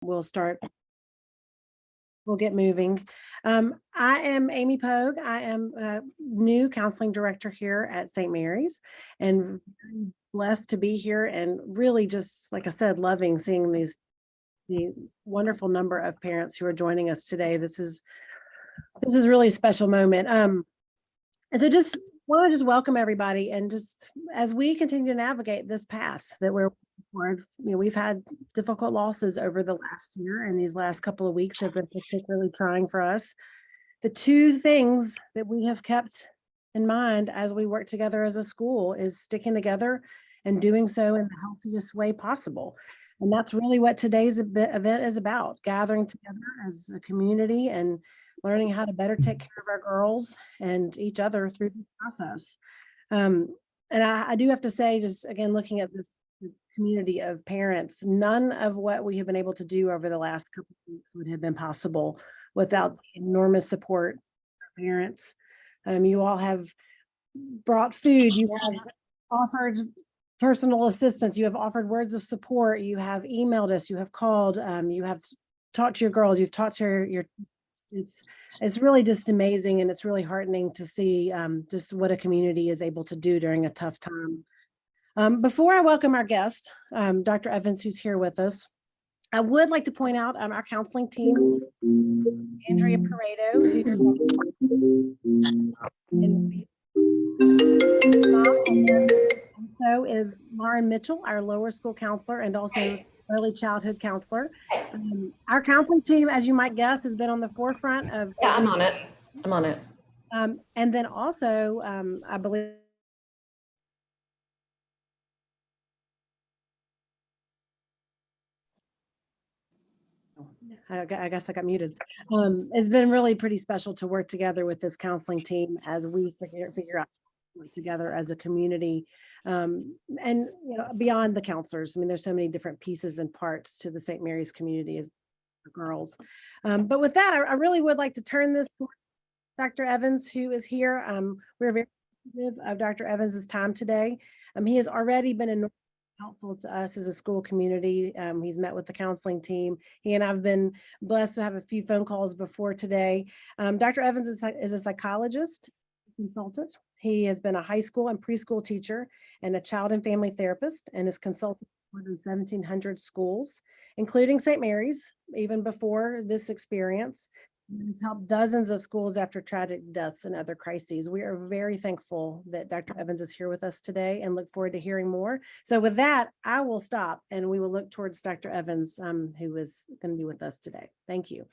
we'll start. We'll get moving. I am Amy Pogue. I am a new counseling director here at St. Mary's, and very blessed to be here, and really just, like I said, loving seeing the wonderful number of parents who are joining us today. This is really a special moment. And so just want to just welcome everybody, and just as we continue to navigate this path that we've had difficult losses over the last year, and these last couple of weeks have been particularly trying for us. The two things that we have kept in mind as we work together as a school is sticking together and doing so in the healthiest way possible. And that's really what today's event is about, gathering together as a community and learning how to better take care of our girls and each other through the process. And I do have to say, just again, looking at this community of parents, none of what we have been able to do over the last couple of weeks would have been possible without the enormous support of parents. You all have brought food, you have offered personal assistance, you have offered words of support, you have emailed us, you have called, you have talked to your girls, you've talked to your it's really just amazing, and it's really heartening to see just what a community is able to do during a tough time. Before I welcome our guest, Dr. Evans, who's here with us, I would like to point out our counseling team, Andrea Pareto, so is Lauren Mitchell, our lower school counselor and also early childhood counselor. Our counseling team, as you might guess, has been on the forefront of. Yeah, I'm on it. And then also, I believe. I guess I got muted. It's been really pretty special to work together with this counseling team as we figure out work together as a community, and beyond the counselors. I mean, there's so many different pieces and parts to the St. Mary's community as girls. But with that, I really would like to turn this to Dr. Evans, who is here. We're very appreciative of Dr. Evans's time today. He has already been helpful to us as a school community. He's met with the counseling team. He and I've been blessed to have a few phone calls before today. Dr. Evans is a psychologist, consultant. He has been a high school and preschool teacher and a child and family therapist, and has consulted more than 1,700 schools, including St. Mary's, even before this experience. He's helped dozens of schools after tragic deaths and other crises. We are very thankful that Dr. Evans is here with us today and look forward to hearing more. So with that, I will stop and we will look towards Dr. Evans, who is going to be with us today. Thank you.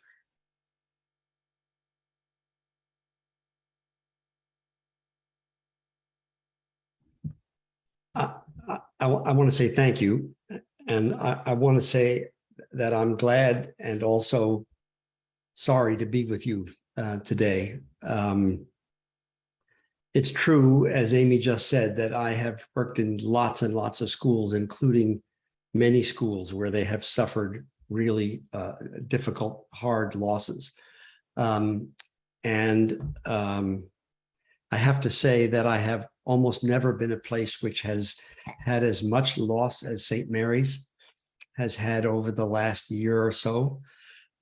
I want to say thank you. And I want to say that I'm glad and also sorry to be with you today. It's true, as Amy just said, that I have worked in lots and lots of schools, including many schools where they have suffered really difficult, hard losses. I have to say that I have almost never been a place which has had as much loss as St. Mary's has had over the last year or so.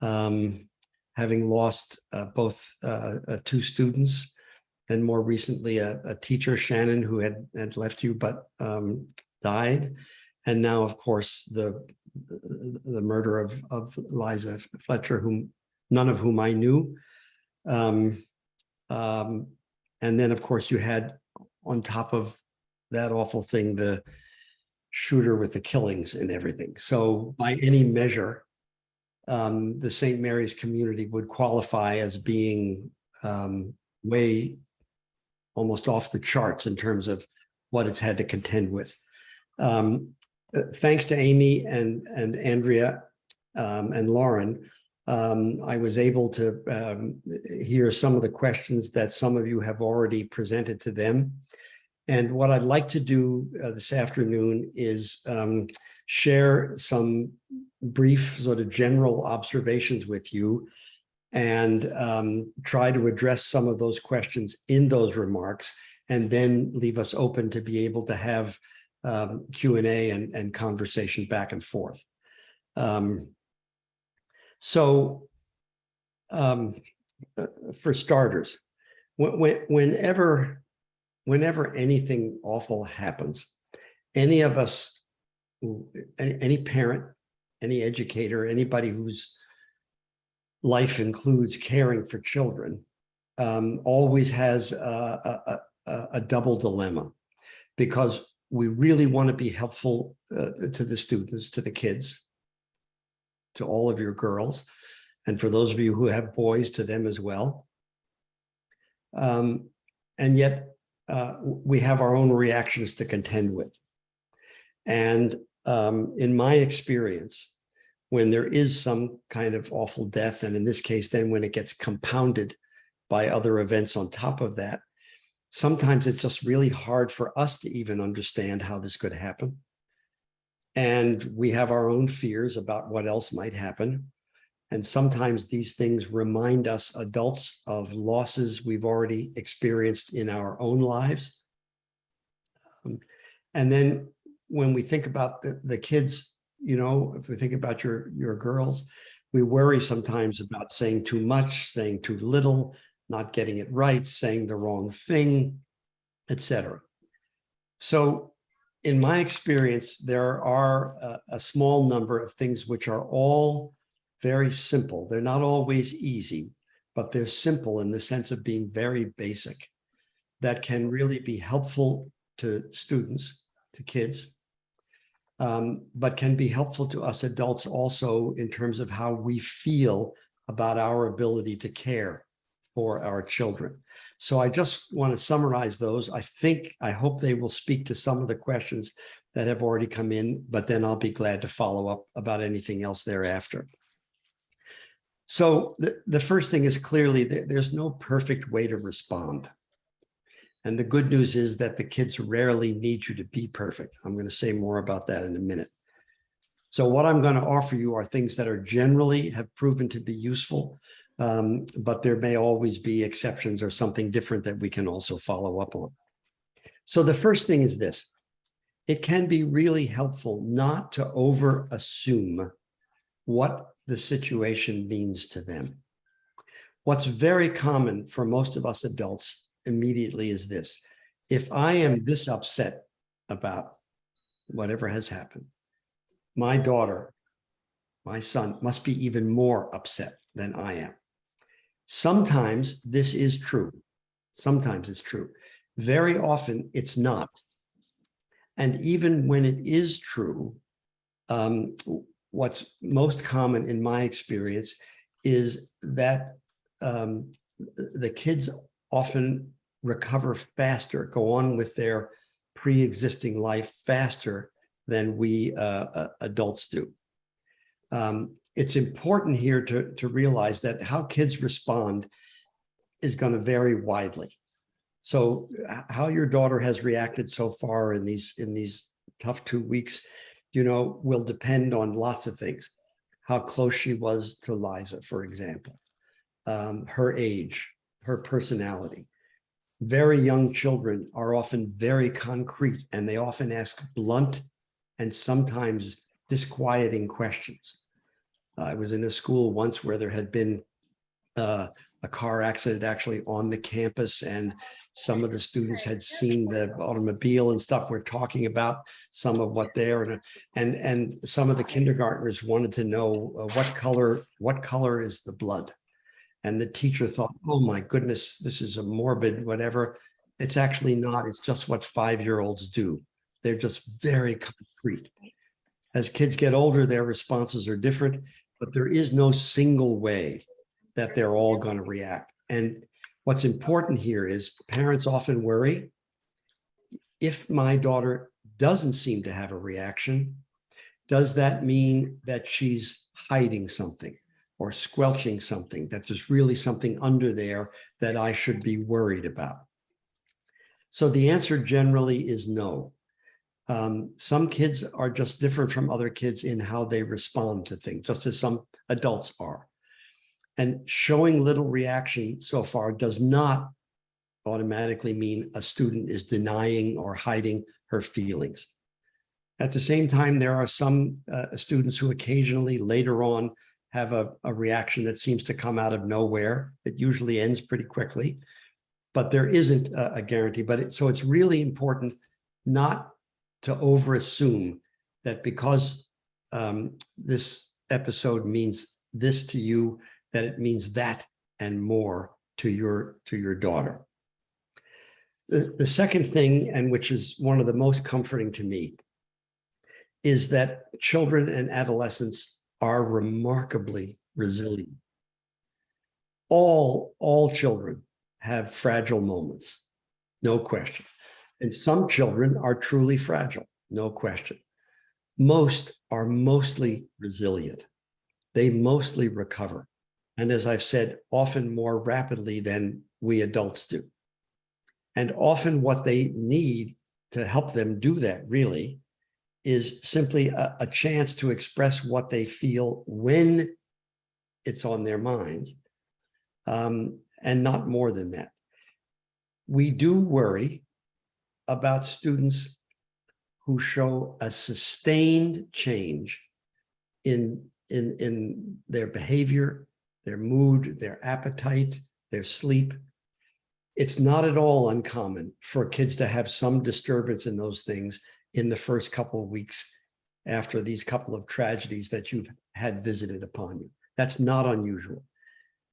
Having lost both two students, and more recently a teacher, Shannon, who had left you but died, and now, of course, the murder of Liza Fletcher, none of whom I knew, and then, of course, you had on top of that awful thing the shooter with the killings and everything. So, by any measure, the St. Mary's community would qualify as being way almost off the charts in terms of what it's had to contend with. Thanks to Amy and Andrea and Lauren, I was able to hear some of the questions that some of you have already presented to them. And what I'd like to do this afternoon is share some brief sort of general observations with you and try to address some of those questions in those remarks, and then leave us open to be able to have Q&A and conversation back and forth. So for starters, whenever anything awful happens, any of us, any parent, any educator, anybody whose life includes caring for children, always has a double dilemma, because we really want to be helpful to the students, to the kids, to all of your girls, and for those of you who have boys, to them as well. And yet we have our own reactions to contend with. And in my experience, when there is some kind of awful death, and in this case, then when it gets compounded by other events on top of that, sometimes it's just really hard for us to even understand how this could happen. And we have our own fears about what else might happen. And sometimes these things remind us adults of losses we've already experienced in our own lives. And then when we think about the kids, you know, if we think about your girls, we worry sometimes about saying too much, saying too little, not getting it right, saying the wrong thing, etc. So in my experience, there are a small number of things which are all very simple. They're not always easy, but they're simple in the sense of being very basic, that can really be helpful to students, to kids, but can be helpful to us adults also in terms of how we feel about our ability to care for our children. So I just want to summarize those. I hope they will speak to some of the questions that have already come in, but then I'll be glad to follow up about anything else thereafter. So the first thing is clearly that there's no perfect way to respond. And the good news is that the kids rarely need you to be perfect. I'm going to say more about that in a minute. So what I'm going to offer you are things that are generally have proven to be useful, but there may always be exceptions or something different that we can also follow up on. So the first thing is this: it can be really helpful not to over assume what the situation means to them. What's very common for most of us adults immediately is this: if I am this upset about whatever has happened, my daughter, my son must be even more upset than I am. Sometimes this is true. Sometimes it's true. Very often it's not. And even when it is true, what's most common in my experience is that the kids often recover faster, go on with their pre-existing life faster than we adults do. It's important here to realize that how kids respond is going to vary widely. So how your daughter has reacted so far in these tough 2 weeks, you know, will depend on lots of things. How close she was to Liza, for example, her age, her personality. Very young children are often very concrete, and they often ask blunt and sometimes disquieting questions. I was in a school once where there had been a car accident actually on the campus, and some of the students had seen the automobile and stuff. We're talking about some of what there, and some of the kindergartners wanted to know what color is the blood. And the teacher thought, oh my goodness, this is a morbid whatever. It's actually not. It's just what 5-year-olds do. They're just very concrete. As kids get older, their responses are different, but there is no single way that they're all going to react. And what's important here is parents often worry, if my daughter doesn't seem to have a reaction, does that mean that she's hiding something or squelching something, that there's really something under there that I should be worried about? So the answer generally is no. Some kids are just different from other kids in how they respond to things, just as some adults are. And showing little reaction so far does not automatically mean a student is denying or hiding her feelings. At the same time, there are some students who occasionally later on have a reaction that seems to come out of nowhere. It usually ends pretty quickly, but there isn't a guarantee. So it's really important not to overassume that because this episode means this to you, that it means that and more to your daughter. The second thing, and which is one of the most comforting to me, is that children and adolescents are remarkably resilient. All children have fragile moments, no question. And some children are truly fragile, no question. Most are mostly resilient. They mostly recover. And as I've said, often more rapidly than we adults do. And often what they need to help them do that really is simply a chance to express what they feel when it's on their minds, and not more than that. We do worry about students who show a sustained change in their behavior, their mood, their appetite, their sleep. It's not at all uncommon for kids to have some disturbance in those things in the first couple of weeks after these couple of tragedies that you've had visited upon you. That's not unusual.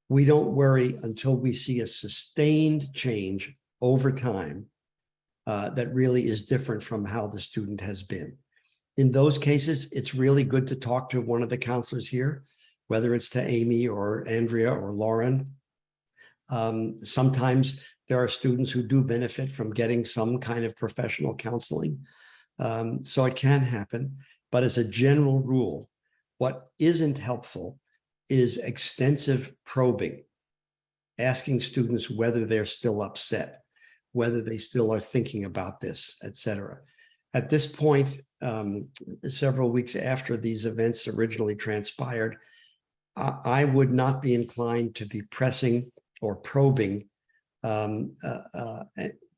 We don't worry until we see a sustained change over time that really is different from how the student has been. In those cases, it's really good to talk to one of the counselors here, whether it's to Amy or Andrea or Lauren. Sometimes there are students who do benefit from getting some kind of professional counseling. So it can happen, but as a general rule, what isn't helpful is extensive probing, asking students whether they're still upset, whether they still are thinking about this, etc. At this point, several weeks after these events originally transpired, I would not be inclined to be pressing or probing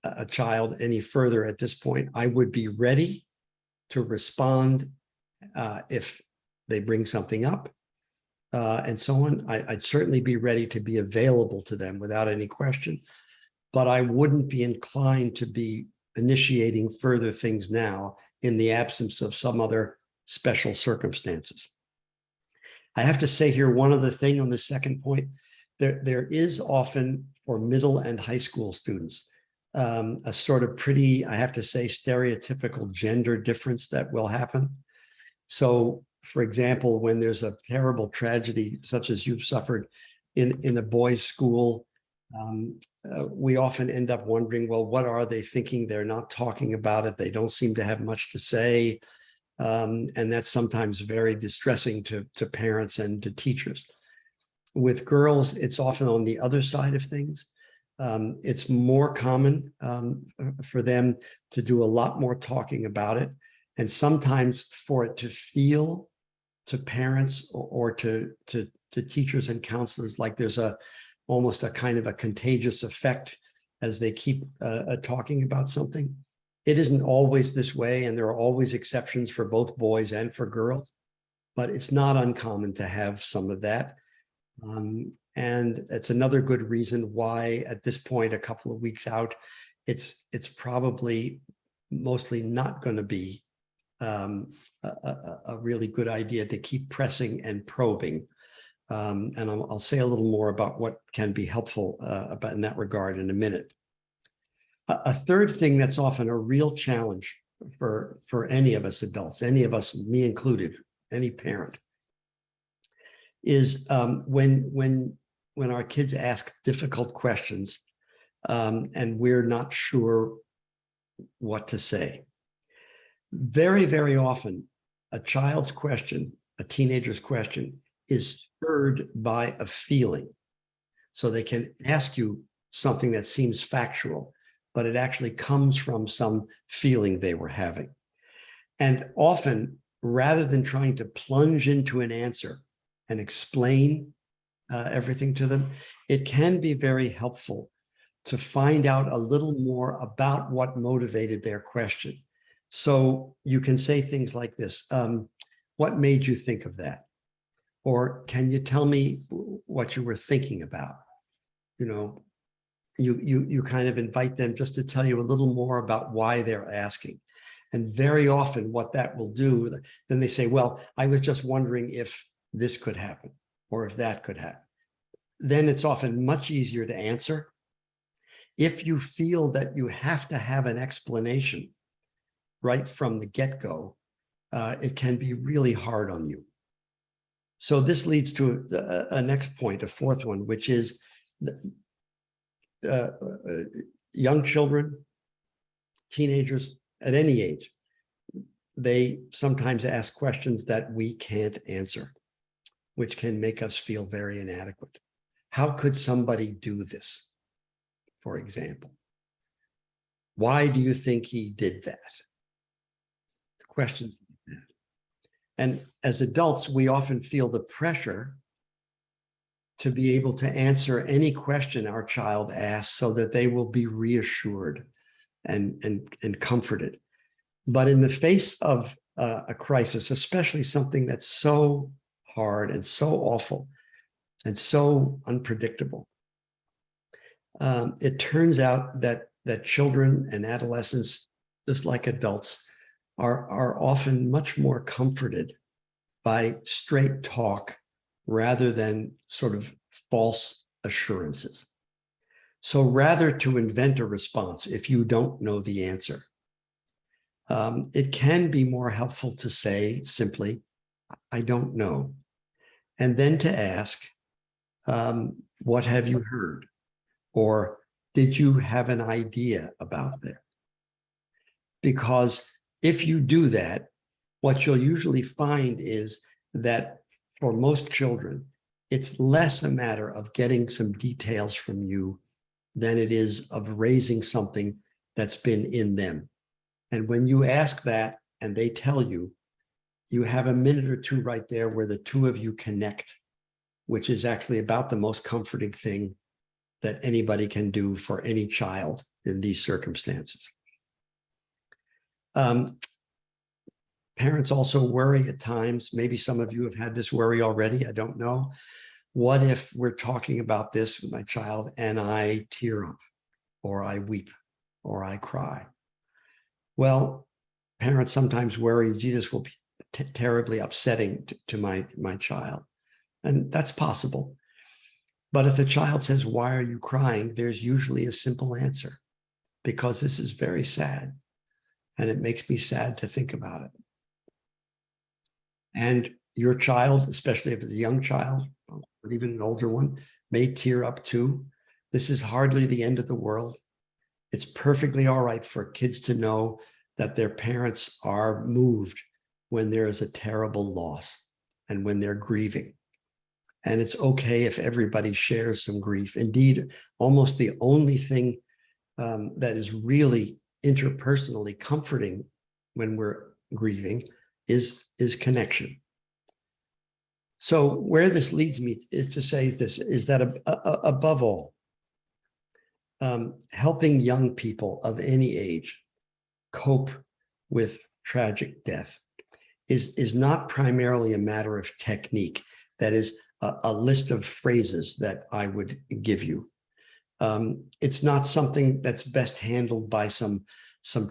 a child any further at this point. I would be ready to respond if they bring something up and so on. I'd certainly be ready to be available to them without any question, but I wouldn't be inclined to be initiating further things now in the absence of some other special circumstances. I have to say here one other thing on the second point. There is often for middle and high school students a sort of pretty, I have to say, stereotypical gender difference that will happen. So, for example, when there's a terrible tragedy such as you've suffered in a boys' school, we often end up wondering, well, what are they thinking? They're not talking about it. They don't seem to have much to say. And that's sometimes very distressing to parents and to teachers. With girls, it's often on the other side of things. It's more common for them to do a lot more talking about it, and sometimes for it to feel to parents or to teachers and counselors like there's almost a kind of a contagious effect as they keep talking about something. It isn't always this way, and there are always exceptions for both boys and for girls, but it's not uncommon to have some of that. And it's another good reason why at this point, a couple of weeks out, it's probably mostly not going to be a really good idea to keep pressing and probing. And I'll say a little more about what can be helpful about in that regard in a minute. A third thing that's often a real challenge for any of us adults, any of us, me included, any parent, is when our kids ask difficult questions and we're not sure what to say. Very, very often, a child's question, a teenager's question, is spurred by a feeling. So they can ask you something that seems factual, but it actually comes from some feeling they were having. And often, rather than trying to plunge into an answer and explain everything to them, it can be very helpful to find out a little more about what motivated their question. So you can say things like this: what made you think of that? Or can you tell me what you were thinking about? You know, you kind of invite them just to tell you a little more about why they're asking. And very often what that will do, then they say, well, I was just wondering if this could happen or if that could happen. Then it's often much easier to answer. If you feel that you have to have an explanation right from the get-go, it can be really hard on you. So this leads to a next point, a fourth one, which is young children, teenagers at any age, they sometimes ask questions that we can't answer, which can make us feel very inadequate. How could somebody do this? For example, why do you think he did that? The questions like that. And as adults, we often feel the pressure to be able to answer any question our child asks so that they will be reassured and comforted. But in the face of a crisis, especially something that's so hard and so awful and so unpredictable, it turns out that children and adolescents, just like adults, are often much more comforted by straight talk rather than sort of false assurances. So rather to invent a response if you don't know the answer, it can be more helpful to say simply, I don't know. And then to ask, what have you heard? Or did you have an idea about that? Because if you do that, what you'll usually find is that for most children, it's less a matter of getting some details from you than it is of raising something that's been in them. And when you ask that and they tell you, you have a minute or two right there where the two of you connect, which is actually about the most comforting thing that anybody can do for any child in these circumstances. Parents also worry at times. Maybe some of you have had this worry already. I don't know. What if we're talking about this with my child and I tear up, or I weep, or I cry? Well, parents sometimes worry, Jesus will be terribly upsetting to my child. And that's possible. But if the child says, why are you crying? There's usually a simple answer, because this is very sad. And it makes me sad to think about it. And your child, especially if it's a young child, or even an older one, may tear up too. This is hardly the end of the world. It's perfectly all right for kids to know that their parents are moved when there is a terrible loss and when they're grieving. And it's okay if everybody shares some grief. Indeed, almost the only thing that is really interpersonally comforting when we're grieving is connection. So where this leads me is to say this, is that above all, helping young people of any age cope with tragic death is not primarily a matter of technique. That is a list of phrases that I would give you. It's not something that's best handled by some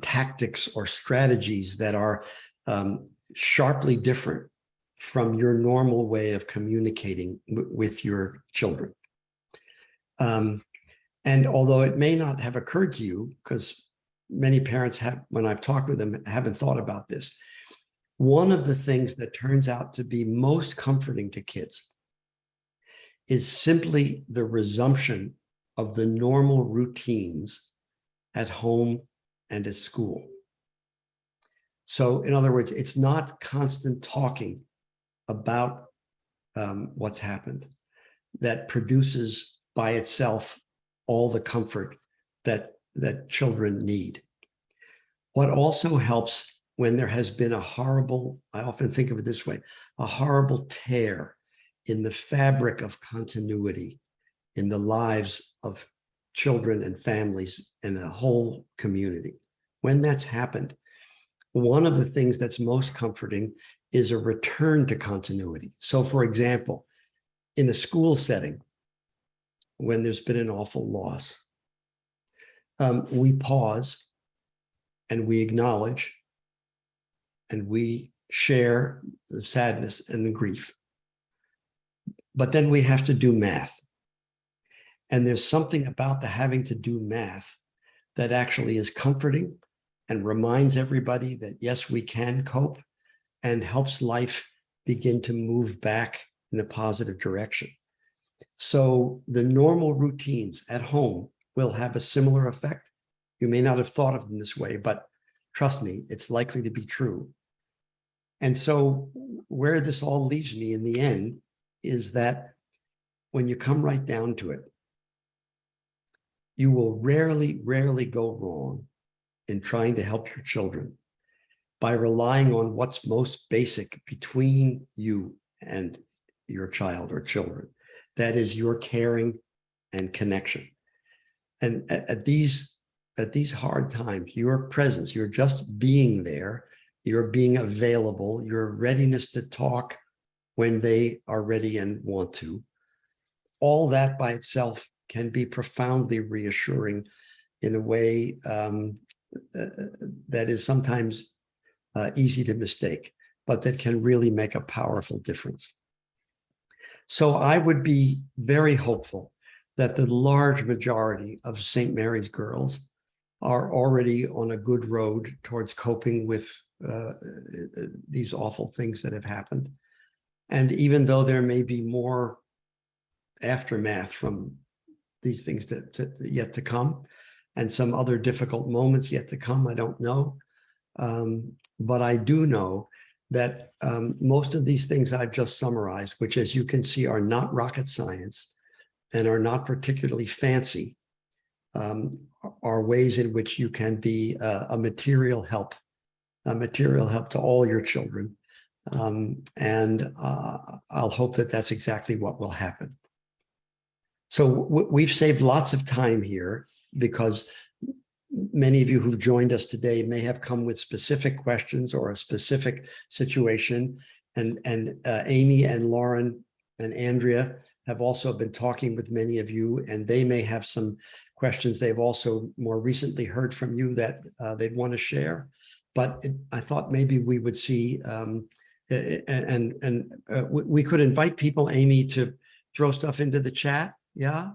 tactics or strategies that are sharply different from your normal way of communicating with your children. And although it may not have occurred to you, because many parents have, when I've talked with them, haven't thought about this, one of the things that turns out to be most comforting to kids is simply the resumption of the normal routines at home and at school. So in other words, it's not constant talking about what's happened that produces by itself all the comfort that children need. What also helps when there has been a horrible, I often think of it this way, a horrible tear in the fabric of continuity in the lives of children and families and the whole community. When that's happened, one of the things that's most comforting is a return to continuity. So for example, in a school setting, when there's been an awful loss, we pause and we acknowledge and we share the sadness and the grief. But then we have to do math. And there's something about the having to do math that actually is comforting and reminds everybody that, yes, we can cope, and helps life begin to move back in a positive direction. So the normal routines at home will have a similar effect. You may not have thought of them this way, but trust me, it's likely to be true. And so where this all leaves me in the end is that when you come right down to it, you will rarely go wrong in trying to help your children by relying on what's most basic between you and your child or children. That is your caring and connection. And at these hard times, your presence, you're just being there, you're being available, your readiness to talk when they are ready and want to, all that by itself can be profoundly reassuring in a way that is sometimes easy to mistake, but that can really make a powerful difference. So I would be very hopeful that the large majority of St. Mary's girls are already on a good road towards coping with these awful things that have happened. And even though there may be more aftermath from these things that yet to come, and some other difficult moments yet to come, I don't know. But I do know that most of these things I've just summarized, which as you can see are not rocket science and are not particularly fancy, are ways in which you can be a material help to all your children. And I'll hope that that's exactly what will happen. So we've saved lots of time here because many of you who've joined us today may have come with specific questions or a specific situation. And Amy and Lauren and Andrea have also been talking with many of you, and they may have some questions they've also more recently heard from you that they'd want to share. But I thought maybe we would see, we could invite people, Amy, to throw stuff into the chat. Yeah.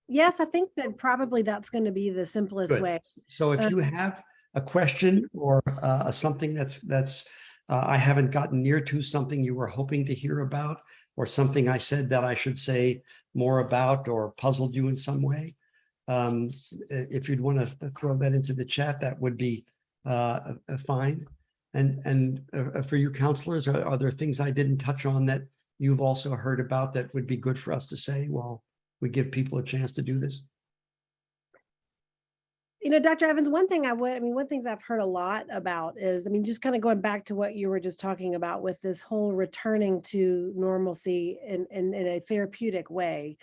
Yes, I think that probably that's going to be the simplest Good. way. So if you have a question or something that's I haven't gotten near to, something you were hoping to hear about, or something I said that I should say more about or puzzled you in some way, if you'd want to throw that into the chat, that would be fine. And for you counselors, are there things I didn't touch on that you've also heard about that would be good for us to say while we give people a chance to do this? You know, Dr. Evans, one thing one things I've heard a lot about is, just kind of going back to what you were just talking about with this whole returning to normalcy in a therapeutic way.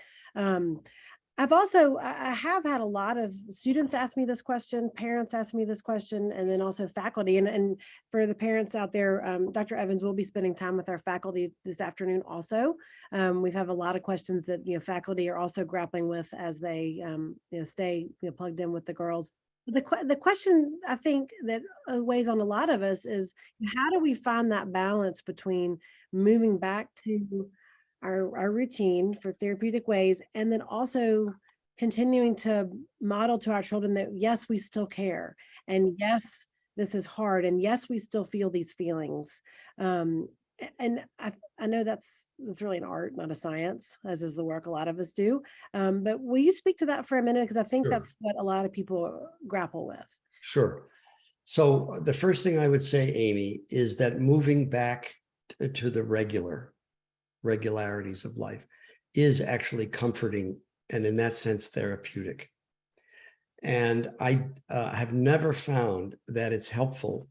I have had a lot of students ask me this question, parents ask me this question, and then also faculty. And for the parents out there, Dr. Evans will be spending time with our faculty this afternoon also. We have a lot of questions that faculty are also grappling with as they stay plugged in with the girls. The question I think that weighs on a lot of us is, how do we find that balance between moving back to our routine for therapeutic ways, and then also continuing to model to our children that, yes, we still care, and yes, this is hard, and yes, we still feel these feelings. And I know that's really an art, not a science, as is the work a lot of us do. But will you speak to that for a minute? Because I think Sure. that's what a lot of people grapple with. Sure. So the first thing I would say, Amy, is that moving back to the regularities of life is actually comforting, and in that sense therapeutic. And I have never found that it's helpful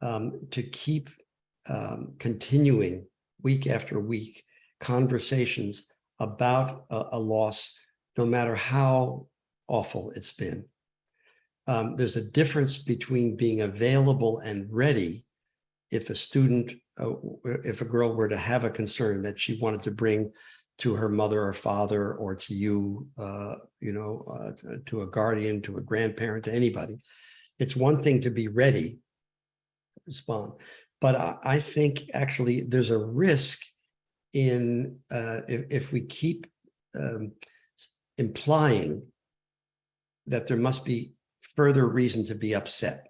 to keep continuing week after week conversations about a loss, no matter how awful it's been. There's a difference between being available and ready if a student, if a girl were to have a concern that she wanted to bring to her mother or father or to you, to a guardian, to a grandparent, to anybody. It's one thing to be ready to respond, but I think actually there's a risk in if we keep implying that there must be further reason to be upset.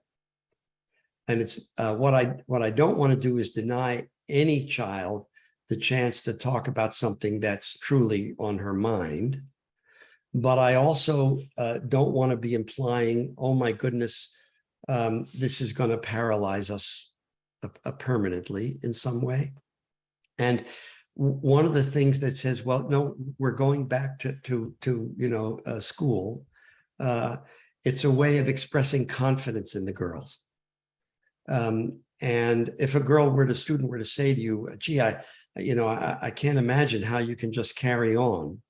And it's what I don't want to do is deny any child the chance to talk about something that's truly on her mind. But I also don't want to be implying, oh my goodness, this is going to paralyze us permanently in some way. And one of the things that says, well, no, we're going back to school. It's a way of expressing confidence in the girls. And if a student were to say to you, gee, I can't imagine how you can just carry on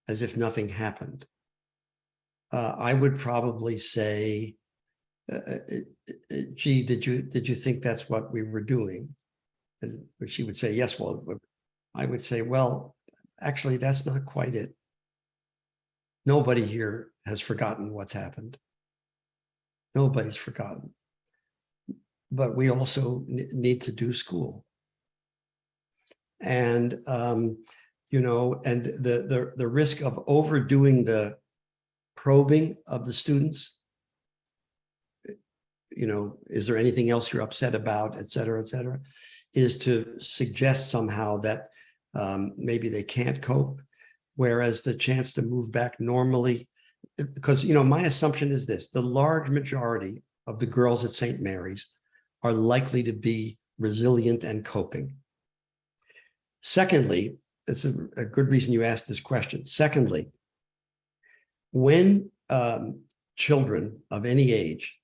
as if nothing happened. I would probably say, gee, did you think that's what we were doing? And she would say, yes. Well, I would say, well, actually, that's not quite it. Nobody here has forgotten what's happened. Nobody's forgotten. But we also need to do school. And, and the risk of overdoing the probing of the students, is there anything else you're upset about, et cetera, is to suggest somehow that maybe they can't cope, whereas the chance to move back normally, because, my assumption is this: the large majority of the girls at St. Mary's are likely to be resilient and coping. Secondly, it's a good reason you asked this question. Secondly, when children of any age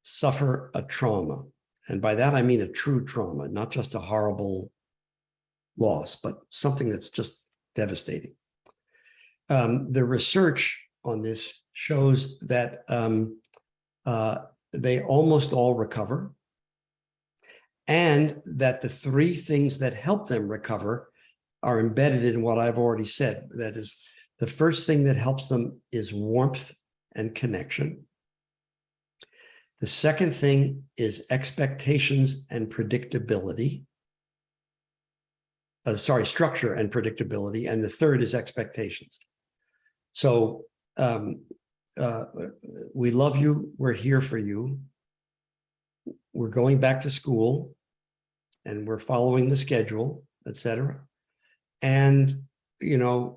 suffer a trauma, and by that I mean a true trauma, not just a horrible loss, but something that's just devastating. The research on this shows that they almost all recover, and that the three things that help them recover are embedded in what I've already said. That is, the first thing that helps them is warmth and connection. The second thing is expectations and predictability. Structure and predictability. And the third is expectations. So we love you. We're here for you. We're going back to school and we're following the schedule, et cetera. And, we're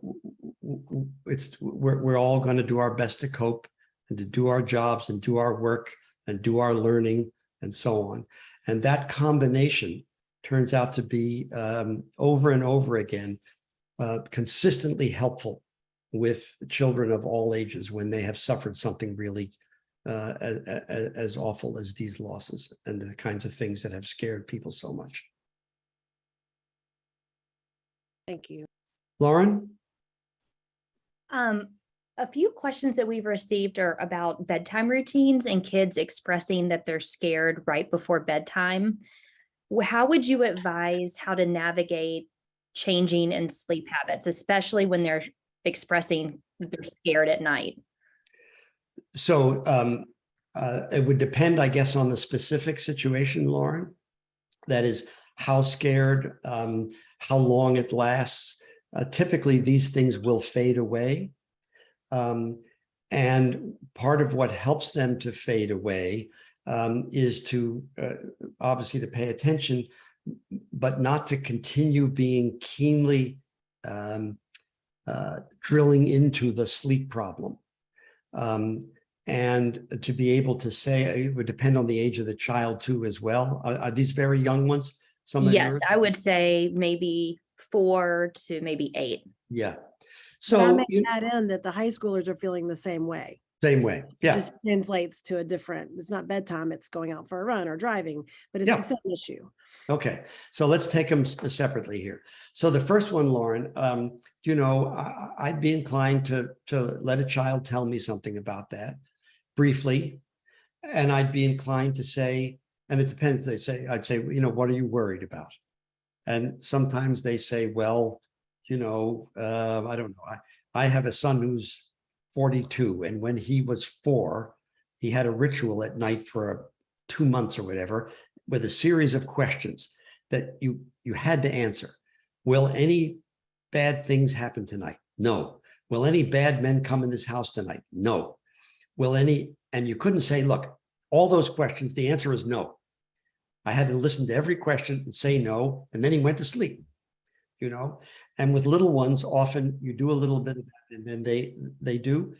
all going to do our best to cope and to do our jobs and do our work and do our learning and so on. And that combination turns out to be over and over again, consistently helpful with children of all ages when they have suffered something really as awful as these losses and the kinds of things that have scared people so much. Thank you. Lauren? A few questions that we've received are about bedtime routines and kids expressing that they're scared right before bedtime. How would you advise how to navigate changing in sleep habits, especially when they're expressing that they're scared at night? So it would depend, I guess, on the specific situation, Lauren. That is, how scared, how long it lasts. Typically, these things will fade away. And part of what helps them to fade away is to obviously to pay attention, but not to continue being keenly drilling into the sleep problem. And to be able to say, it would depend on the age of the child too, as well. Are these very young ones? Yes, I would say maybe 4 to maybe 8. Yeah. So So I may add in that the high schoolers are feeling the same way. same way. It Yeah. just translates to a different, it's not bedtime, it's going out for a run or driving, but it's Yeah. the same issue. Okay. So let's take them separately here. So the first one, Lauren, I'd be inclined to let a child tell me something about that briefly. And I'd be inclined to say, And it depends. I'd say, what are you worried about? And sometimes they say, well, I don't know. I have a son who's 42, and when he was 4, he had a ritual at night for 2 months or whatever, with a series of questions that you had to answer. Will any bad things happen tonight? No. Will any bad men come in this house tonight? No. And you couldn't say, look, all those questions, the answer is no. I had to listen to every question and say no, and then he went to sleep, and with little ones, often you do a little bit of that and then they do.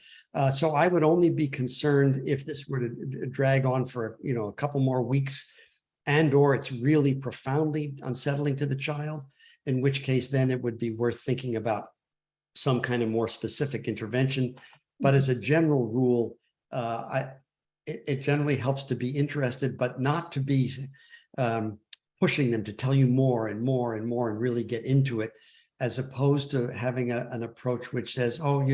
So I would only be concerned if this were to drag on for, a couple more weeks, and or it's really profoundly unsettling to the child, in which case then it would be worth thinking about some kind of more specific intervention. But as a general rule, it generally helps to be interested, but not to be pushing them to tell you more and more and more and really get into it, as opposed to having an approach which says, oh,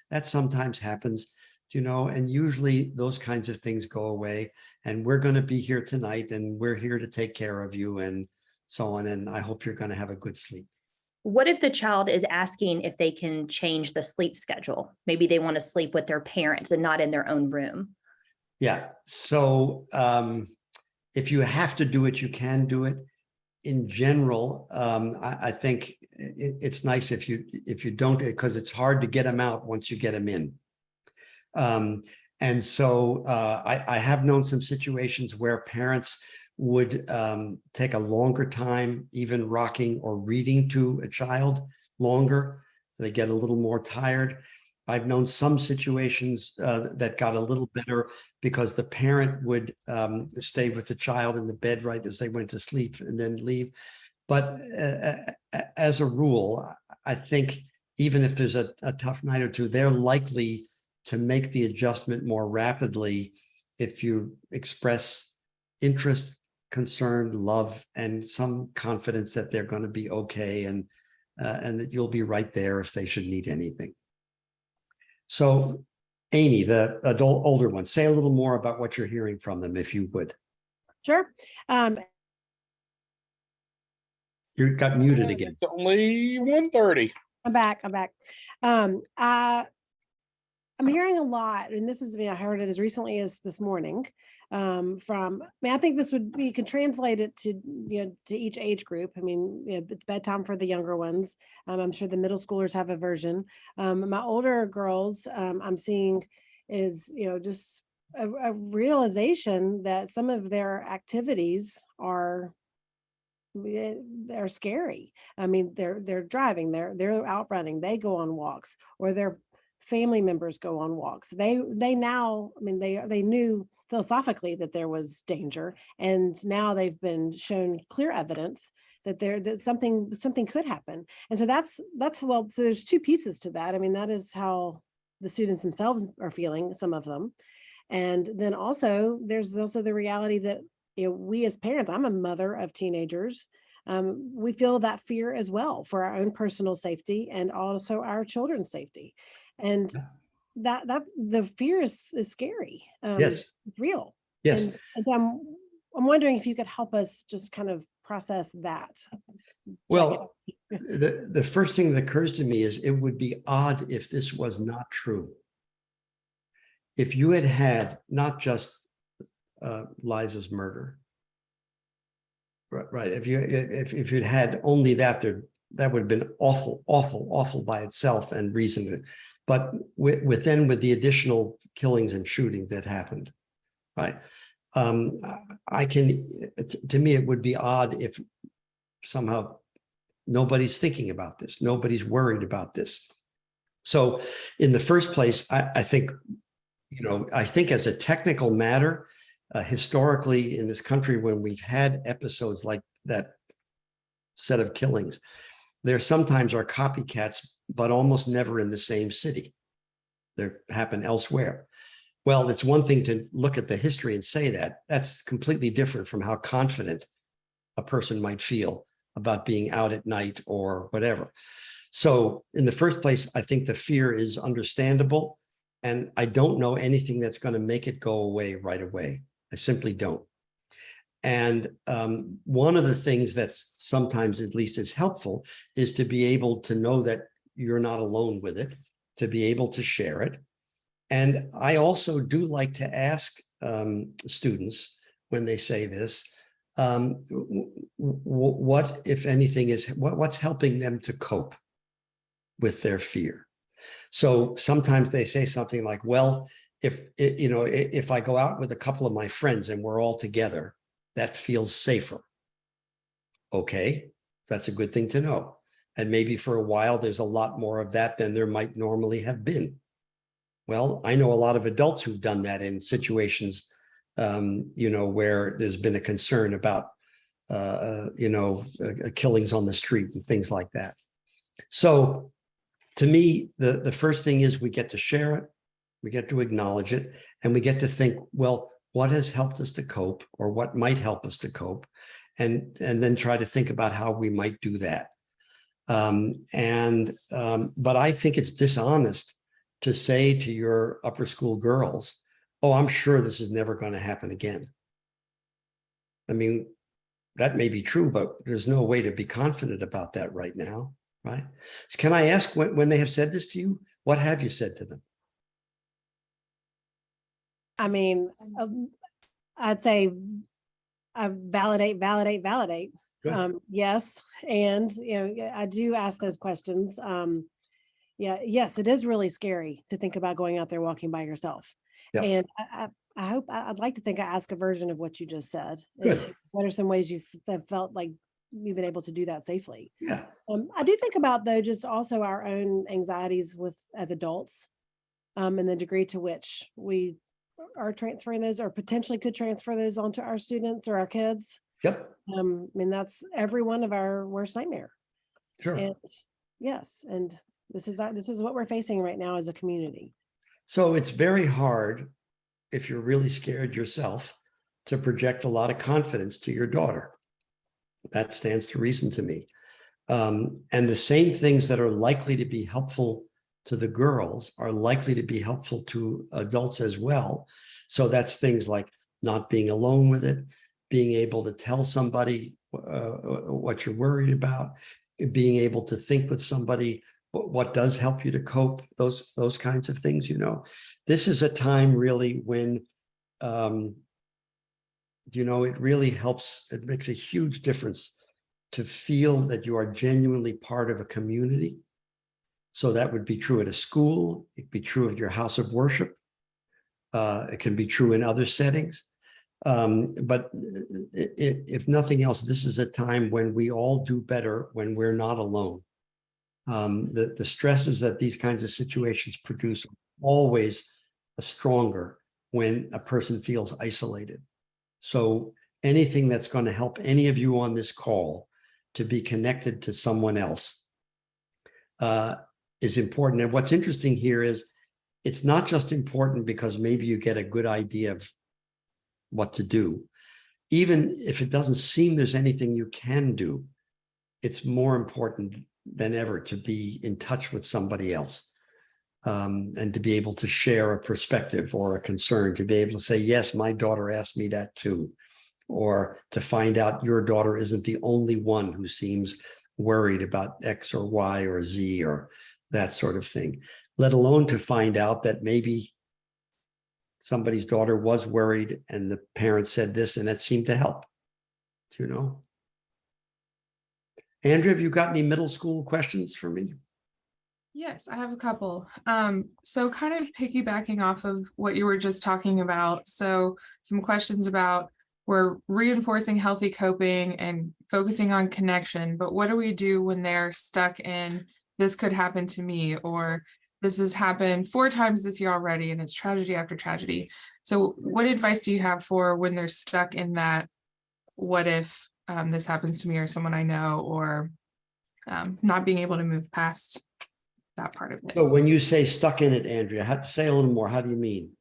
that sometimes happens, and usually those kinds of things go away, and we're going to be here tonight, and we're here to take care of you, and so on, and I hope you're going to have a good sleep. What if the child is asking if they can change the sleep schedule? Maybe they want to sleep with their parents and not in their own room. Yeah. So if you have to do it, you can do it. In general, I think it's nice if you don't, because it's hard to get them out once you get them in. And so I have known some situations where parents would take a longer time, even rocking or reading to a child longer. They get a little more tired. I've known some situations that got a little better because the parent would stay with the child in the bed right as they went to sleep and then leave. But as a rule, I think even if there's a tough night or two, they're likely to make the adjustment more rapidly if you express interest, concern, love, and some confidence that they're going to be okay, and that you'll be right there if they should need anything. So, Amy, the older one, say a little more about what you're hearing from them, if you would. Sure. You got muted again. It's only 1:30. I'm back. I'm hearing a lot, and this is, I heard it as recently as this morning, I think this would be, you could translate it to, to each age group. It's bedtime for the younger ones. I'm sure the middle schoolers have a version. My older girls, I'm seeing is, just a realization that some of their activities are scary. They're driving, they're out running, they go on walks, or their family members go on walks. They now, they knew philosophically that there was danger, and now they've been shown clear evidence that something could happen. And so that's well, so there's two pieces to that. That is how the students themselves are feeling, some of them. And then also there's also the reality that, we as parents, I'm a mother of teenagers, we feel that fear as well for our own personal safety and also our children's safety. And that the fear is scary. Yes. It's real. Yes. And so I'm wondering if you could help us just kind of process that. Well, the first thing that occurs to me is it would be odd if this was not true. If you had not just Liza's murder, right? If you'd had only that, that would have been awful by itself and reason. But with the additional killings and shootings that happened, right? To me, it would be odd if somehow nobody's thinking about this, nobody's worried about this. So in the first place, I think as a technical matter, historically in this country, when we've had episodes like that set of killings, there sometimes are copycats, but almost never in the same city. They happen elsewhere. Well, it's one thing to look at the history and say that. That's completely different from how confident a person might feel about being out at night or whatever. So in the first place, I think the fear is understandable, and I don't know anything that's going to make it go away right away. I simply don't. And one of the things that's sometimes at least is helpful is to be able to know that you're not alone with it, to be able to share it. And I also do like to ask students when they say this, what, if anything, is what's helping them to cope with their fear? So sometimes they say something like, well, if I go out with a couple of my friends and we're all together, that feels safer. Okay, that's a good thing to know. And maybe for a while, there's a lot more of that than there might normally have been. Well, I know a lot of adults who've done that in situations, where there's been a concern about, killings on the street and things like that. So to me, the first thing is we get to share it, we get to acknowledge it, and we get to think, well, what has helped us to cope, or what might help us to cope, and then try to think about how we might do that. But I think it's dishonest to say to your upper school girls, oh, I'm sure this is never going to happen again. I mean, that may be true, but there's no way to be confident about that right now, right? So can I ask, when they have said this to you, what have you said to them? I mean, I'd say validate. Good. Yes, and I do ask those questions. Yes, it is really scary to think about going out there walking by yourself. Yep. And I'd like to think I ask a version of what you just said. Good. Is what are some ways you have felt like you've been able to do that safely? Yeah. I do think about, though, just also our own anxieties as adults, and the degree to which we are transferring those, or potentially could transfer those onto our students or our kids. Yep. I mean, that's every one of our worst nightmare. Sure. And yes, and this is what we're facing right now as a community. So it's very hard, if you're really scared yourself, to project a lot of confidence to your daughter. That stands to reason to me. And the same things that are likely to be helpful to the girls are likely to be helpful to adults as well. So that's things like not being alone with it, being able to tell somebody what you're worried about, being able to think with somebody what does help you to cope, those kinds of things. This is a time really when it really helps. It makes a huge difference to feel that you are genuinely part of a community. So that would be true at a school. It could be true at your house of worship. It can be true in other settings. But if nothing else, this is a time when we all do better when we're not alone. The stresses that these kinds of situations produce are always stronger when a person feels isolated. So anything that's going to help any of you on this call to be connected to someone else is important. And what's interesting here is it's not just important because maybe you get a good idea of what to do. Even if it doesn't seem there's anything you can do, it's more important than ever to be in touch with somebody else, and to be able to share a perspective or a concern, to be able to say, yes, my daughter asked me that too, or to find out your daughter isn't the only one who seems worried about X or Y or Z or that sort of thing, let alone to find out that maybe somebody's daughter was worried and the parent said this and it seemed to help. Andrea, have you got any middle school questions for me? Yes, I have a couple. So kind of piggybacking off of what you were just talking about. So some questions about, we're reinforcing healthy coping and focusing on connection, but what do we do when they're stuck in, this could happen to me, or this has happened 4 times this year already and it's tragedy after tragedy. So what advice do you have for when they're stuck in that, what if this happens to me or someone I know, or not being able to move past that part of it? So when you say stuck in it, Andrea, have to say a little more. How do you mean?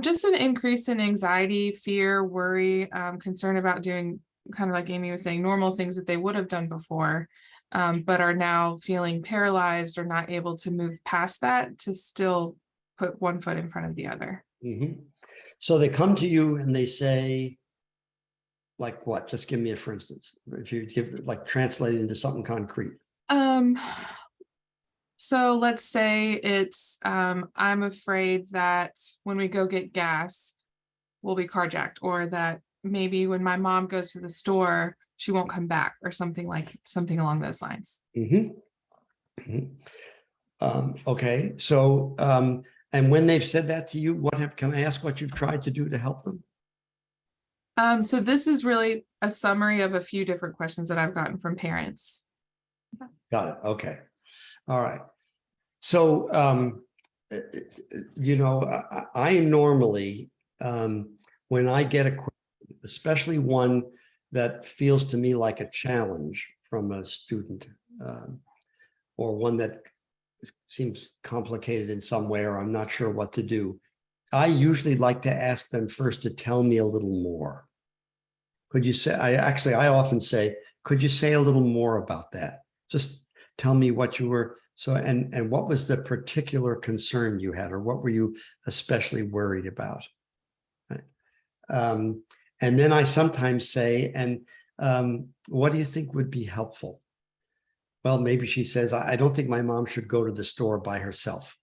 Just an increase in anxiety, fear, worry, concern about doing, kind of like Amy was saying, normal things that they would have done before, but are now feeling paralyzed or not able to move past that, to still put one foot in front of the other. Mm-hmm. So they come to you and they say, Like what? Just give me a for instance. If you give like translate it into something concrete. So let's say it's, I'm afraid that when we go get gas, we'll be carjacked, or that maybe when my mom goes to the store, she won't come back, or something along those lines. Mhm. Mhm. Okay, so, and when they've said that to you, can I ask what you've tried to do to help them? So this is really a summary of a few different questions that I've gotten from parents. Got it. Okay. All right. So, I normally, when I get a question, especially one that feels to me like a challenge from a student, or one that seems complicated in some way, or I'm not sure what to do, I usually like to ask them first to tell me a little more. Could you say, I often say, could you say a little more about that? Just tell me what you were, and what was the particular concern you had, or what were you especially worried about? Right. And then I sometimes say, what do you think would be helpful? Well, maybe she says, I don't think my mom should go to the store by herself.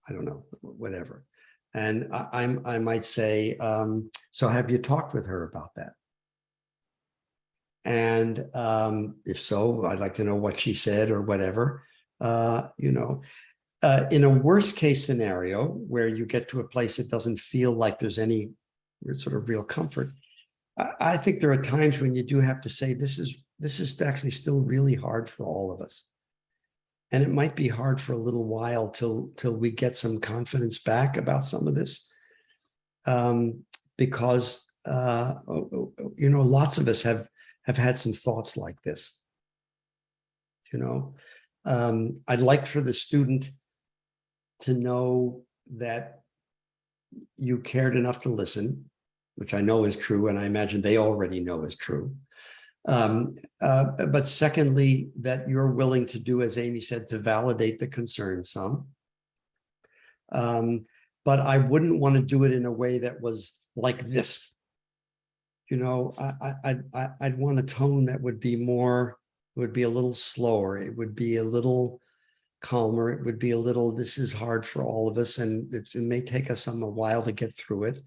I don't know, whatever. And I might say, so have you talked with her about that? And if so, I'd like to know what she said or whatever. In a worst case scenario where you get to a place that doesn't feel like there's any sort of real comfort, I think there are times when you do have to say, this is actually still really hard for all of us. And it might be hard for a little while till we get some confidence back about some of this. Because lots of us have had some thoughts like this. I'd like for the student to know that you cared enough to listen, which I know is true, and I imagine they already know is true. But secondly, that you're willing to do, as Amy said, to validate the concern some. But I wouldn't want to do it in a way that was like this. I'd want a tone that would be more, it would be a little slower. It would be a little calmer. It would be a little, this is hard for all of us, and it may take us a while to get through it.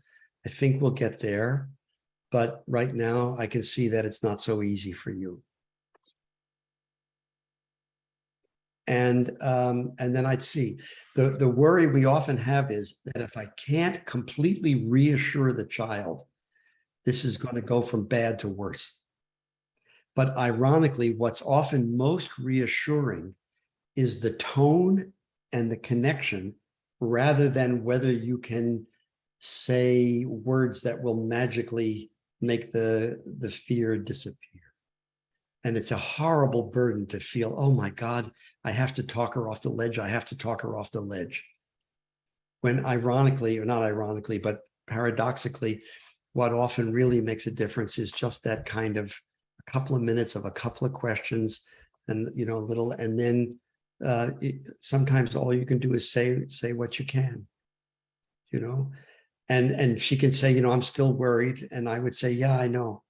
I think we'll get there. But right now, I can see that it's not so easy for you. And then I'd see the worry we often have is that if I can't completely reassure the child, this is going to go from bad to worse. But ironically, what's often most reassuring is the tone and the connection, rather than whether you can say words that will magically make the fear disappear. And it's a horrible burden to feel, oh my God, I have to talk her off the ledge. I have to talk her off the ledge. When ironically, or not ironically, but paradoxically, what often really makes a difference is just that kind of a couple of minutes of a couple of questions, and a little, and then sometimes all you can do is say what you can, and she can say, I'm still worried. And I would say, yeah, I know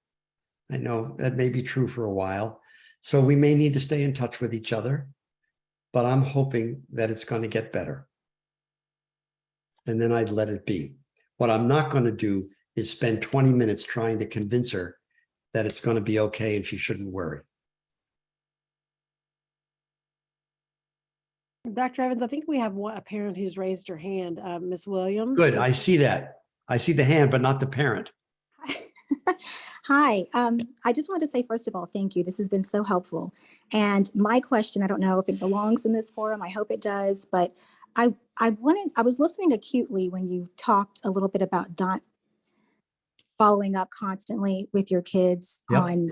that may be true for a while. So we may need to stay in touch with each other, but I'm hoping that it's going to get better. And then I'd let it be. What I'm not going to do is spend 20 minutes trying to convince her that it's going to be okay and she shouldn't worry. Dr. Evans, I think we have a parent who's raised her hand, Ms. Williams. Good, I see that. I see the hand, but not the parent. Hi, I just wanted to say, first of all, thank you. This has been so helpful. And my question, I don't know if it belongs in this forum. I hope it does, but I was listening acutely when you talked a little bit about not following up constantly with your kids Yep. on,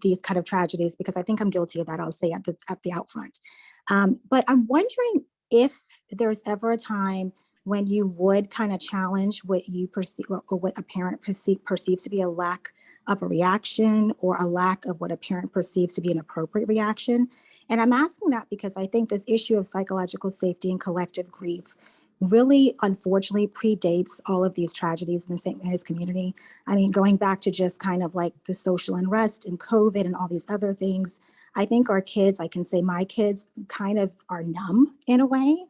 these kind of tragedies, because I think I'm guilty of that. I'll say at the out front. But I'm wondering if there's ever a time when you would kind of challenge what you perceive, or what a parent perceives to be a lack of a reaction, or a lack of what a parent perceives to be an appropriate reaction. And I'm asking that because I think this issue of psychological safety and collective grief really unfortunately predates all of these tragedies in the St. Mary's community. I mean, going back to just kind of like the social unrest and COVID and all these other things, I think our kids, I can say my kids kind of are numb in a way.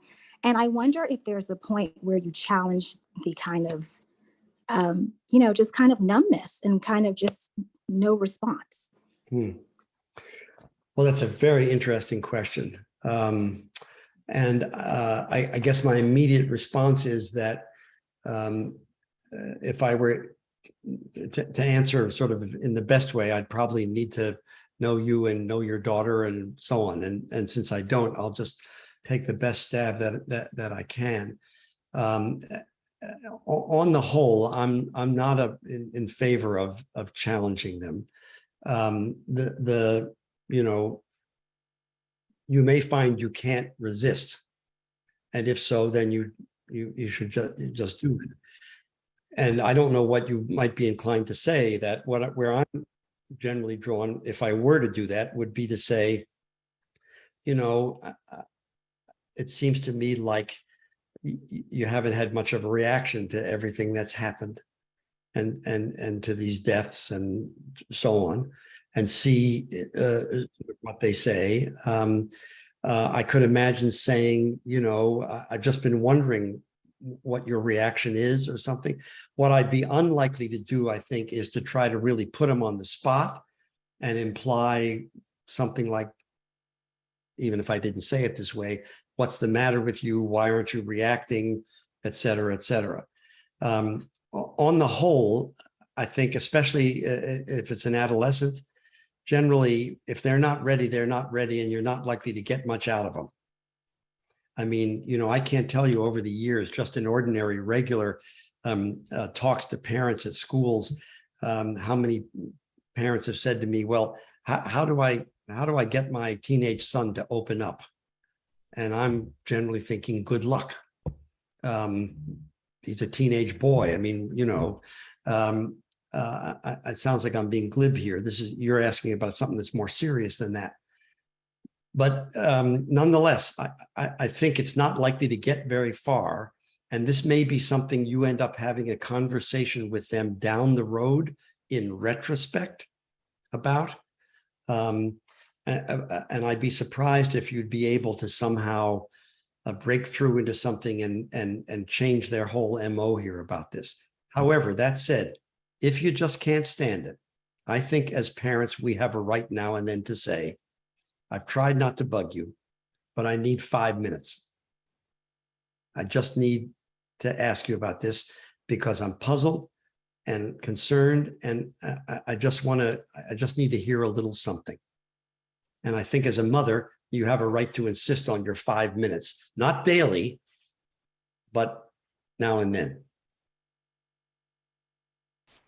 And I wonder if there's a point where you challenge the kind of, just kind of numbness and kind of just no response. Well, that's a very interesting question. And I guess my immediate response is that if I were to answer sort of in the best way, I'd probably need to know you and know your daughter and so on. And since I don't, I'll just take the best stab that I can. On the whole, I'm not in favor of challenging them. You may find you can't resist, and if so, then you should just do it. And I don't know what you might be inclined to say. That where I'm generally drawn, if I were to do that, would be to say, it seems to me like you haven't had much of a reaction to everything that's happened, and to these deaths and so on, and see what they say. I could imagine saying, I've just been wondering what your reaction is or something. What I'd be unlikely to do, I think, is to try to really put them on the spot and imply something like, even if I didn't say it this way, what's the matter with you? Why aren't you reacting? Et cetera, et cetera. On the whole, I think, especially if it's an adolescent, generally, if they're not ready, they're not ready, and you're not likely to get much out of them. I mean, I can't tell you over the years, just in ordinary, regular talks to parents at schools, how many parents have said to me, well, how do I get my teenage son to open up? And I'm generally thinking, good luck. He's a teenage boy. I mean, it sounds like I'm being glib here. You're asking about something that's more serious than that. But nonetheless, I think it's not likely to get very far. And this may be something you end up having a conversation with them down the road in retrospect about. And I'd be surprised if you'd be able to somehow break through into something and change their whole MO here about this. However, that said, if you just can't stand it, I think as parents, we have a right now and then to say, I've tried not to bug you, but I need 5 minutes. I just need to ask you about this because I'm puzzled and concerned, and I just need to hear a little something. And I think as a mother, you have a right to insist on your 5 minutes, not daily, but now and then.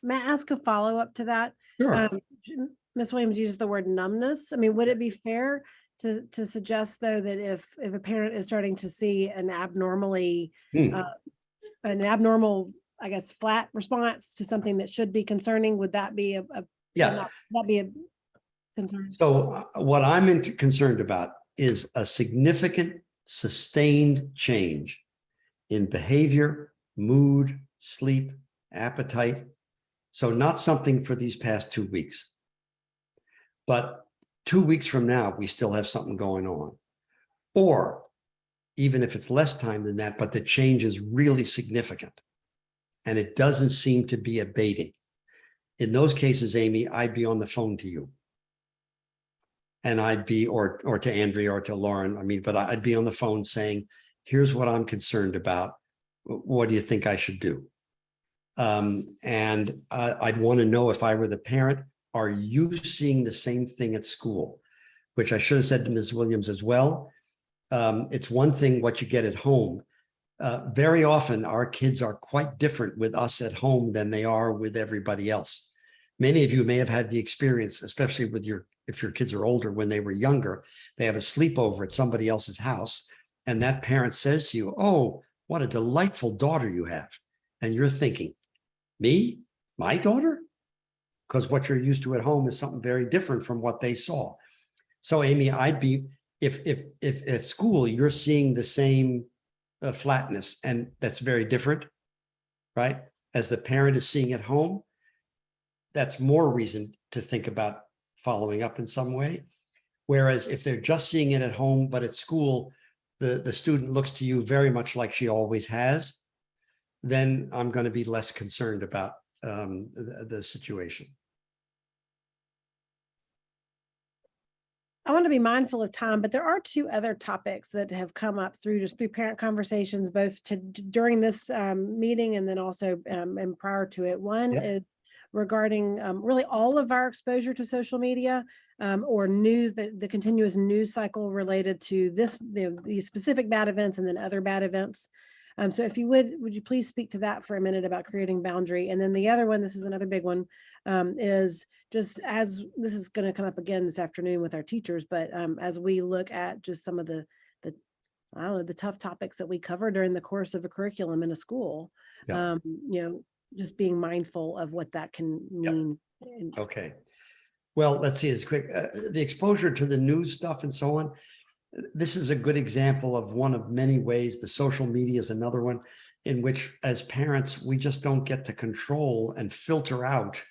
May I ask a follow-up to that? Sure. Ms. Williams used the word numbness. I mean, would it be fair to suggest, though, that if a parent is starting to see an abnormal, I guess, flat response to something that should be concerning, would that be that be a concern? So what I'm concerned about is a significant, sustained change in behavior, mood, sleep, appetite. So not something for these past 2 weeks. But 2 weeks from now, we still have something going on. Or even if it's less time than that, but the change is really significant and it doesn't seem to be abating. In those cases, Amy, I'd be on the phone to you. And I'd be, or to Andrea or to Lauren, but I'd be on the phone saying, here's what I'm concerned about. What do you think I should do? And I'd want to know, if I were the parent, are you seeing the same thing at school? Which I should have said to Ms. Williams as well. It's one thing what you get at home. Very often our kids are quite different with us at home than they are with everybody else. Many of you may have had the experience, especially with if your kids are older, when they were younger, they have a sleepover at somebody else's house, and that parent says to you, oh, what a delightful daughter you have. And you're thinking, me? My daughter? Because what you're used to at home is something very different from what they saw. So Amy, I'd be, if at school you're seeing the same flatness, and that's very different, right? As the parent is seeing at home, that's more reason to think about following up in some way. Whereas if they're just seeing it at home, but at school, the student looks to you very much like she always has, then I'm going to be less concerned about the situation. I want to be mindful of time, but there are two other topics that have come up through parent conversations, both during this meeting and then also and prior to it. One Yep. is regarding really all of our exposure to social media or news, the continuous news cycle related to these specific bad events and then other bad events. So if you would you please speak to that for a minute about creating boundary? And then the other one, this is another big one, is just as this is going to come up again this afternoon with our teachers, but as we look at just some of the I don't know, the tough topics that we cover during the course of a curriculum in a school, Yeah. just being mindful of what that can mean. Okay. Well, let's see, it's quick. The exposure to the news stuff and so on. This is a good example of one of many ways. The social media is another one in which, as parents, we just don't get to control and filter out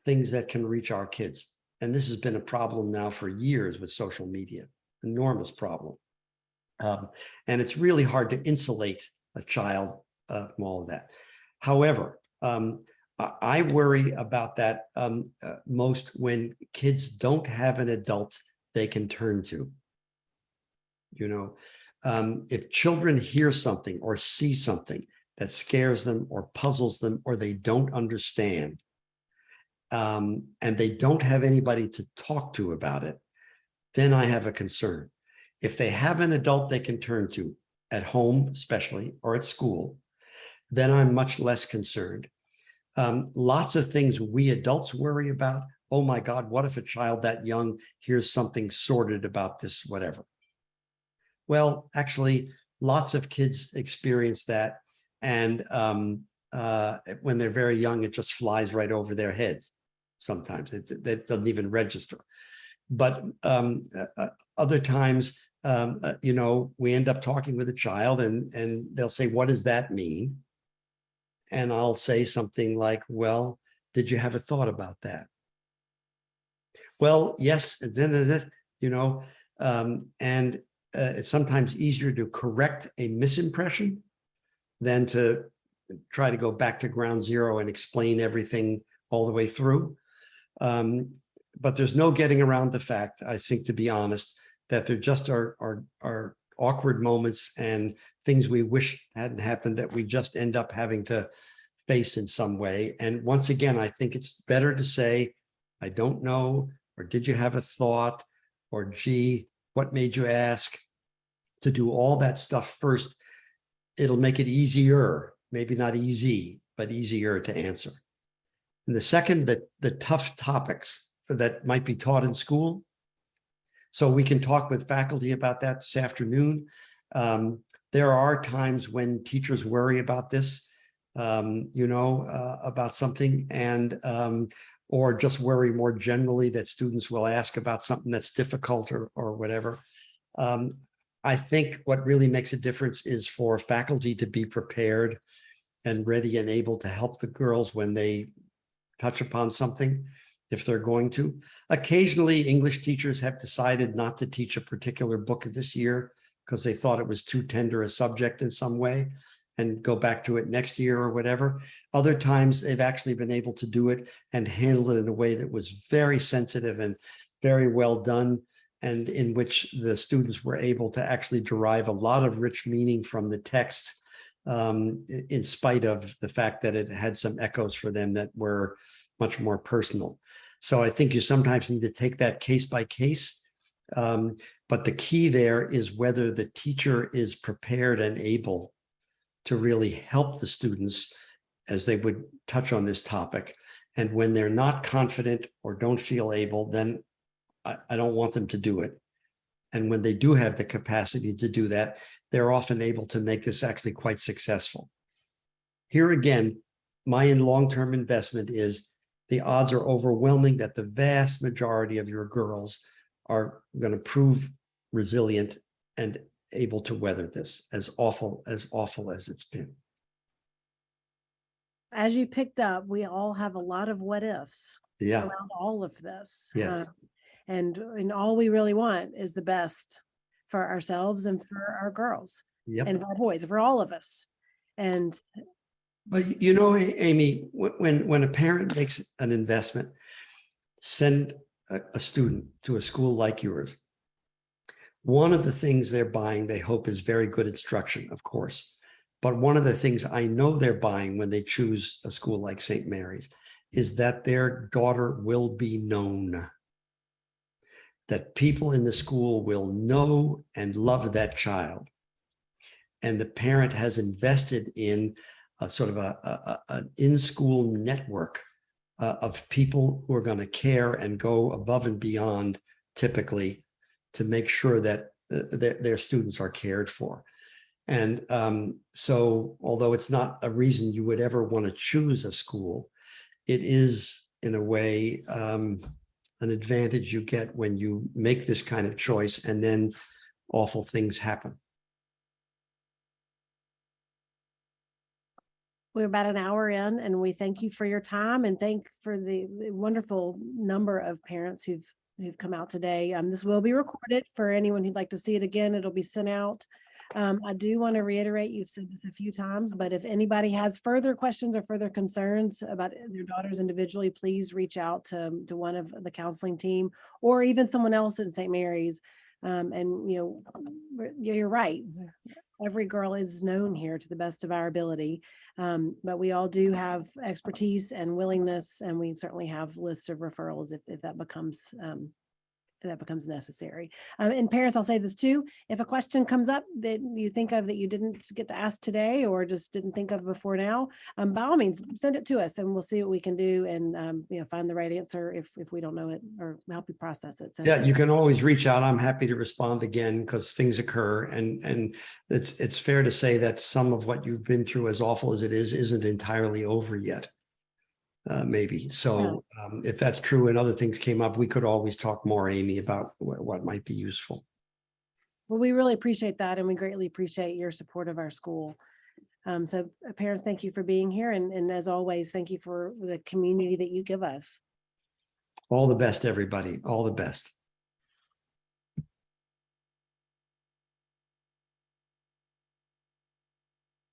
things that can reach our kids. And this has been a problem now for years with social media, enormous problem. And it's really hard to insulate a child from all of that. However, I worry about that most when kids don't have an adult they can turn to. If children hear something or see something that scares them or puzzles them or they don't understand, and they don't have anybody to talk to about it, then I have a concern. If they have an adult they can turn to at home, especially, or at school, then I'm much less concerned. Lots of things we adults worry about. Oh my God, what if a child that young hears something sordid about this, whatever? Well, actually, lots of kids experience that. And when they're very young, it just flies right over their heads. Sometimes it doesn't even register. But other times, we end up talking with a child and they'll say, what does that mean? And I'll say something like, well, did you have a thought about that? Well, yes, and it's sometimes easier to correct a misimpression than to try to go back to ground zero and explain everything all the way through. But there's no getting around the fact, I think, to be honest, that there just are awkward moments and things we wish hadn't happened that we just end up having to face in some way. And once again, I think it's better to say, I don't know, or did you have a thought, or gee, what made you ask? To do all that stuff first, it'll make it easier, maybe not easy, but easier to answer. And the second, the tough topics that might be taught in school. So we can talk with faculty about that this afternoon. There are times when teachers worry about this, about something, and or just worry more generally that students will ask about something that's difficult or whatever. I think what really makes a difference is for faculty to be prepared and ready and able to help the girls when they touch upon something, if they're going to. Occasionally, English teachers have decided not to teach a particular book this year because they thought it was too tender a subject in some way and go back to it next year or whatever. Other times, they've actually been able to do it and handle it in a way that was very sensitive and very well done, and in which the students were able to actually derive a lot of rich meaning from the text, in spite of the fact that it had some echoes for them that were much more personal. So I think you sometimes need to take that case by case. But the key there is whether the teacher is prepared and able to really help the students as they would touch on this topic. And when they're not confident or don't feel able, then I don't want them to do it. And when they do have the capacity to do that, they're often able to make this actually quite successful. Here again, my long-term investment is the odds are overwhelming that the vast majority of your girls are going to prove resilient and able to weather this, as awful as it's been. As you picked up, we all have a lot of what ifs Yeah, around all of this. yes. And all we really want is the best for ourselves and for our girls Yep. and for our boys, for all of us. And But you know, Amy, when a parent makes an investment, send a student to a school like yours. One of the things they're buying, they hope, is very good instruction, of course. But one of the things I know they're buying when they choose a school like St. Mary's is that their daughter will be known. That people in the school will know and love that child. And the parent has invested in a sort of an in-school network of people who are going to care and go above and beyond, typically, to make sure that their students are cared for. And so, although it's not a reason you would ever want to choose a school, it is, in a way, an advantage you get when you make this kind of choice and then awful things happen. we're about an hour in, and we thank you for your time and thank for the wonderful number of parents who've come out today. This will be recorded for anyone who'd like to see it again. It'll be sent out. I do want to reiterate, you've said this a few times, but if anybody has further questions or further concerns about their daughters individually, please reach out to one of the counseling team or even someone else at St. Mary's. And you know, you're right. Every girl is known here to the best of our ability, but we all do have expertise and willingness, and we certainly have lists of referrals if that becomes necessary. And parents, I'll say this too, if a question comes up that you think of that you didn't get to ask today or just didn't think of before now, by all means, send it to us and we'll see what we can do and you know, find the right answer if we don't know it or help you process it. So Yeah, you can always reach out. I'm happy to respond again because things occur. And it's fair to say that some of what you've been through, as awful as it is, isn't entirely over yet. Maybe. So if that's true and other things came up, we could always talk more, Amy, about what might be useful. Well, we really appreciate that, and we greatly appreciate your support of our school. So parents, thank you for being here. And as always, thank you for the community that you give us. All the best, everybody. All the best.